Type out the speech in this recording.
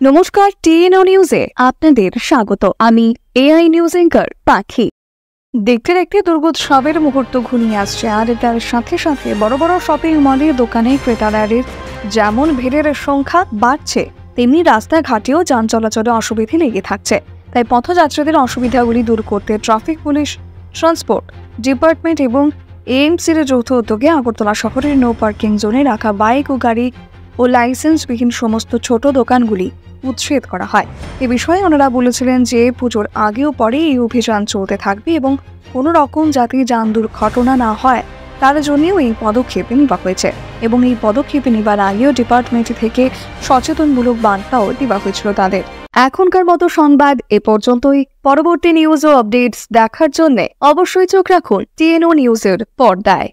নমস্কার, টিএনও নিউজে আপনাদের স্বাগত। আমি এআই নিউজ অ্যাঙ্কার পাখি। দেখতে দেখতে দুর্গোৎসবের মুহূর্ত ঘনিয়ে আসছে, আর তার সাথে সাথে বড় বড় শপিং মলে দোকানে ক্রেতাদের যেমন ভিড়ের সংখ্যা বাড়ছে, তেমনি রাস্তাঘাটেও যান চলাচলে অসুবিধে লেগে থাকছে। তাই পথযাত্রীদের অসুবিধাগুলি দূর করতে ট্রাফিক পুলিশ, ট্রান্সপোর্ট ডিপার্টমেন্ট এবং এএমসির যৌথ উদ্যোগে আগরতলা শহরের নো পার্কিং জোনে রাখা বাইক ও গাড়ি ও লাইসেন্সবিহীন সমস্ত ছোট দোকানগুলি উচ্ছেদ করা হয়। এ বিষয়ে ওনারা বলেছিলেন যে পুজোর আগেও পরে এই অভিযান চলতে থাকবে এবং কোনো রকম যাতে যান দুর্ঘটনা না হয় তার জন্যও এই পদক্ষেপ নেওয়া হয়েছে, এবং এই পদক্ষেপ নেবার আগেও ডিপার্টমেন্ট থেকে সচেতনমূলক বার্তাও দেওয়া হয়েছিল তাদের। এখনকার মতো সংবাদ এ পর্যন্তই। পরবর্তী নিউজ ও আপডেটস দেখার জন্য অবশ্যই চোখ রাখুন টিএনও নিউজের পর্দায়।